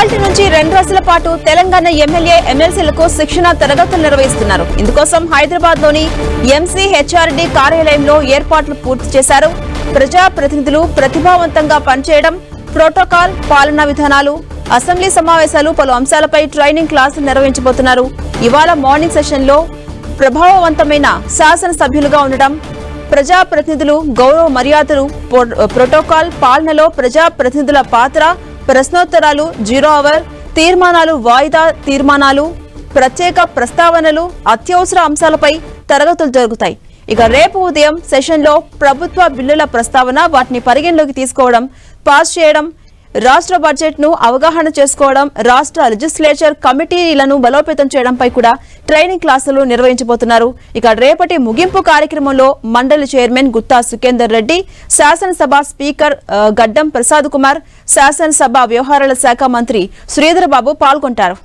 ఇవాల్టి నుంచి 2 రోజుల పాటు తెలంగాణ ఎమ్మెల్యే ఎమ్మెల్సీలకు శిక్షణ తరగతులు నిర్వహిస్తున్నారు. ఇందుకోసం హైదరాబాద్ లోని ఎంసీహెచ్ఆర్డీ కార్యాలయంలో ఏర్పాట్లు పూర్తి చేశారు. ప్రజా ప్రతినిధులు ప్రతిభావంతంగా పనిచేయడం, ప్రోటోకాల్, పాలనా విధానాలు, అసెంబ్లీ సమావేశాలు పలు అంశాలపై ట్రైనింగ్ క్లాసులు నిర్వహించబోతున్నారు. ఇవాళ మార్నింగ్ సెషన్ లో ప్రభావవంతమైన శాసనసభ్యులుగా ఉండడం, ప్రజా ప్రతినిధులు గౌరవ మర్యాదలు, ప్రోటోకాల్, పాలనలో ప్రజా ప్రతినిధుల పాత్ర, ప్రశ్నోత్తరాలు, 0 అవర్, తీర్మానాలు, వాయిదా తీర్మానాలు, ప్రత్యేక ప్రస్తావనలు, అత్యవసర అంశాలపై తరగతులు జరుగుతాయి. ఇక రేపు ఉదయం సెషన్ లో ప్రభుత్వ బిల్లుల ప్రస్తావన, వాటిని పరిగణలోకి తీసుకోవడం, పాస్ చేయడం, రాష్ట్ర బడ్జెట్ ను అవగాహన చేసుకోవడం, రాష్ట్ర లెజిస్లేచర్ కమిటీలను బలోపేతం చేయడంపై కూడా ట్రైనింగ్ క్లాసులు నిర్వహించబోతున్నారు. ఇక రేపటి ముగింపు కార్యక్రమంలో మండలి చైర్మన్ గుత్తా సుఖేందర్ రెడ్డి, శాసనసభ స్పీకర్ గడ్డం ప్రసాద్ కుమార్, శాసనసభ వ్యవహారాల శాఖ మంత్రి శ్రీధర్ బాబు పాల్గొంటారు.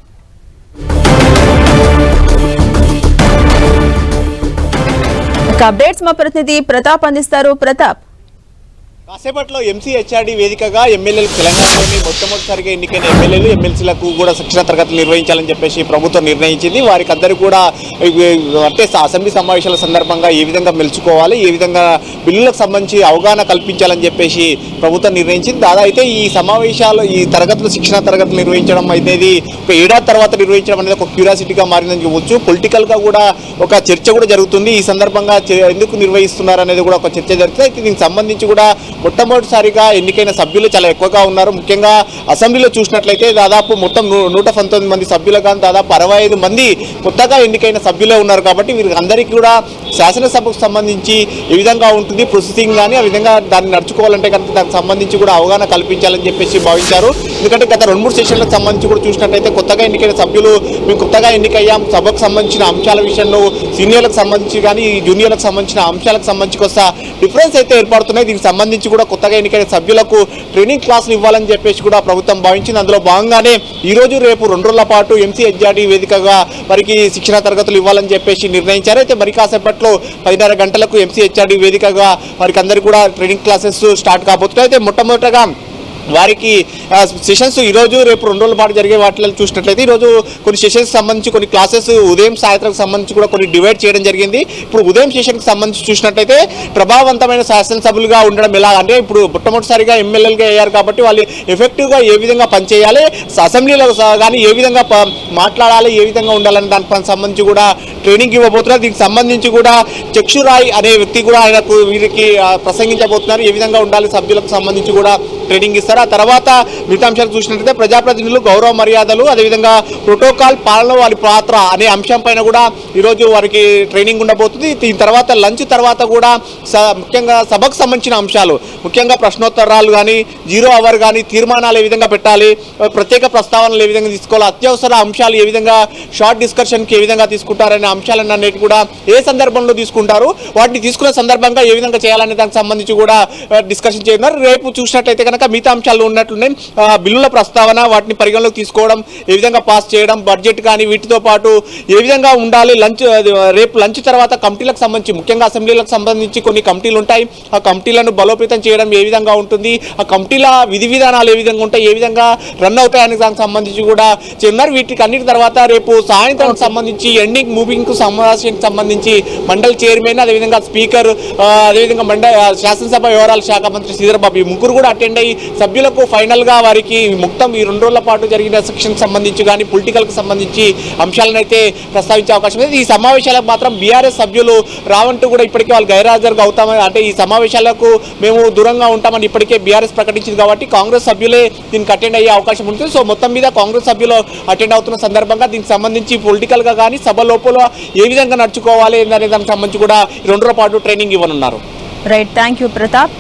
ఇక అప్డేట్స్ మా ప్రతినిధి ప్రతాప్ అందిస్తారు. ప్రతాప్, కాసేపట్లో ఎంసీహెచ్ఆర్డీ వేదికగా ఎమ్మెల్యేలు తెలంగాణలోని మొట్టమొదటిసారిగా ఎన్నికైన ఎమ్మెల్యేలు ఎమ్మెల్సీలకు కూడా శిక్షణ తరగతులు నిర్వహించాలని చెప్పేసి ప్రభుత్వం నిర్ణయించింది. వారికి అందరూ కూడా అంటే అసెంబ్లీ సమావేశాల సందర్భంగా ఏ విధంగా మెలుచుకోవాలి, ఏ విధంగా బిల్లులకు సంబంధించి అవగాహన కల్పించాలని చెప్పేసి ప్రభుత్వం నిర్ణయించింది. అయితే ఈ సమావేశాలు, ఈ తరగతులు, శిక్షణ తరగతులు నిర్వహించడం అనేది ఒక ఏడాది తర్వాత నిర్వహించడం అనేది ఒక క్యూరియాసిటీగా మారిందని చెప్పవచ్చు. పొలిటికల్గా కూడా ఒక చర్చ కూడా జరుగుతుంది. ఈ సందర్భంగా ఎందుకు నిర్వహిస్తున్నారు అనేది కూడా ఒక చర్చ జరుగుతుంది. అయితే దీనికి సంబంధించి కూడా మొట్టమొదటిసారిగా ఎన్నికైన సభ్యులు చాలా ఎక్కువగా ఉన్నారు. ముఖ్యంగా అసెంబ్లీలో చూసినట్లయితే దాదాపు మొత్తం 119 మంది సభ్యులు కానీ దాదాపు 65 మంది కొత్తగా ఎన్నికైన సభ్యులే ఉన్నారు. కాబట్టి వీరికి అందరికీ కూడా శాసనసభకు సంబంధించి ఏ విధంగా ఉంటుంది ప్రొసెసింగ్ కానీ, ఆ విధంగా దాన్ని నడుచుకోవాలంటే కనుక దానికి సంబంధించి కూడా అవగాహన కల్పించాలని చెప్పేసి భావించారు. ఎందుకంటే గత 2-3 సెషన్లకు సంబంధించి కూడా చూసినట్లయితే కొత్తగా ఎన్నికైన సభ్యులు మేము కొత్తగా ఎన్నికయ్యాం, సభకు సంబంధించిన అంశాల విషయంలో సీనియర్లకు సంబంధించి కానీ జూనియర్లకు సంబంధించిన అంశాలకు సంబంధించి కొత్త డిఫరెన్స్ అయితే ఏర్పడుతున్నాయి. దీనికి సంబంధించి కూడా కొత్తగా ఎన్నికైన సభ్యులకు ట్రైనింగ్ క్లాసులు ఇవ్వాలని చెప్పేసి కూడా ప్రభుత్వం భావించింది. అందులో భాగంగానే ఈ రోజు రేపు 2 రోజుల పాటు ఎంసీహెచ్ఆర్డీ వేదికగా వారికి శిక్షణ తరగతులు ఇవ్వాలని చెప్పేసి నిర్ణయించారు. అయితే మరి కాసేపట్లో 10:30 గంటలకు ఎంసీహెచ్ఆర్డీ వేదికగా వారికి అందరికీ కూడా ట్రైనింగ్ క్లాసెస్ స్టార్ట్ కాబోతున్నాయి. అయితే మొట్టమొదటగా వారికి సెషన్స్ ఈరోజు రేపు 2 రోజుల పాటు జరిగే వాటిలో చూసినట్లయితే ఈరోజు కొన్ని సెషన్స్ సంబంధించి కొన్ని క్లాసెస్ ఉదయం సాయంత్రం సంబంధించి కూడా కొన్ని డివైడ్ చేయడం జరిగింది. ఇప్పుడు ఉదయం సెషన్కి సంబంధించి చూసినట్లయితే ప్రభావవంతమైన శాసనసభ్యులుగా ఉండడం ఎలా అంటే, ఇప్పుడు మొట్టమొదటిసారిగా ఎమ్మెల్యేలుగా అయ్యారు కాబట్టి వాళ్ళు ఎఫెక్టివ్గా ఏ విధంగా పనిచేయాలి, అసెంబ్లీలో కానీ ఏ విధంగా మాట్లాడాలి, ఏ విధంగా ఉండాలని దానికి సంబంధించి కూడా ట్రైనింగ్ ఇవ్వబోతున్నారు. దీనికి సంబంధించి కూడా చక్షురాయ్ అనే వ్యక్తి కూడా ఆయనకు వీరికి ప్రసంగించబోతున్నారు. ఏ విధంగా ఉండాలి సభ్యులకు సంబంధించి కూడా ట్రైనింగ్ ఇస్తారు. ఆ తర్వాత మిగతా అంశాలు చూసినట్లయితే ప్రజాప్రతినిధులు గౌరవ మర్యాదలు, అదేవిధంగా ప్రోటోకాల్, పాలన వారి పాత్ర అనే అంశం పైన కూడా ఈరోజు వారికి ట్రైనింగ్ ఉండబోతుంది. దీని తర్వాత లంచ్ తర్వాత కూడా ముఖ్యంగా సభకు సంబంధించిన అంశాలు, ముఖ్యంగా ప్రశ్నోత్తరాలు కానీ, 0 అవర్ కానీ, తీర్మానాలు ఏ విధంగా పెట్టాలి, ప్రత్యేక ప్రస్తావనలు ఏ విధంగా తీసుకోవాలి, అత్యవసర అంశాలు ఏ విధంగా షార్ట్ డిస్కషన్కి ఏ విధంగా తీసుకుంటారనే అంశాలన్నిటి కూడా ఏ సందర్భంలో తీసుకుంటారు, వాటిని తీసుకునే సందర్భంగా ఏ విధంగా చేయాలనే దానికి సంబంధించి కూడా డిస్కషన్ చేస్తున్నారు. రేపు చూసినట్లయితే కనుక మిగతా అంశాలు ఉన్నట్లున్నాయి. బిల్లుల ప్రస్తావన, వాటిని పరిగణలోకి తీసుకోవడం, ఏ విధంగా పాస్ చేయడం, బడ్జెట్ కానీ వీటితో పాటు ఏ విధంగా ఉండాలి, రేపు లంచ్ తర్వాత కమిటీలకు సంబంధించి, ముఖ్యంగా అసెంబ్లీలకు సంబంధించి కొన్ని కమిటీలు ఉంటాయి, ఆ కమిటీలను బలోపేతం చేయడం ఏ విధంగా ఉంటుంది, ఆ కమిటీల విధి విధానాలు ఏ విధంగా ఉంటాయి, ఏ విధంగా రన్ అవుతాయనే దానికి సంబంధించి కూడా చెందారు. వీటికి అన్నిటి తర్వాత రేపు సాయంత్రం సంబంధించి ఎండింగ్ మూవింగ్ సమావేశానికి సంబంధించి మండలి చైర్మన్, అదేవిధంగా స్పీకర్, అదేవిధంగా శాసనసభ వ్యవహారాల శాఖ మంత్రి శ్రీధర్ బాబు, ఈ ముగ్గురు కూడా అటెండ్ అయ్యి సభ్యులకు ఫైనల్గా వారికి మొత్తం ఈ 2 రోజుల పాటు జరిగిన సెక్షన్కి సంబంధించి కానీ పొలిటికల్కి సంబంధించి అంశాలను అయితే ప్రస్తావించే అవకాశం ఉంది. ఈ సమావేశాలకు మాత్రం బీఆర్ఎస్ సభ్యులు రావంటూ కూడా ఇప్పటికే వాళ్ళు గైర్హాజరుగా అవుతామని, అంటే ఈ సమావేశాలకు మేము దూరంగా ఉంటామని ఇప్పటికే బీఆర్ఎస్ ప్రకటించింది. కాబట్టి కాంగ్రెస్ సభ్యులే దీనికి అటెండ్ అయ్యే అవకాశం ఉంటుంది. సో మొత్తం మీద కాంగ్రెస్ సభ్యులు అటెండ్ అవుతున్న సందర్భంగా దీనికి సంబంధించి పొలిటికల్గా కానీ సభ లోపల ఏ విధంగా నడుచుకోవాలి అనే దానికి సంబంధించి కూడా 2 రోజుల పాటు ట్రైనింగ్ ఇవ్వనున్నారు. Right, thank you Pratap.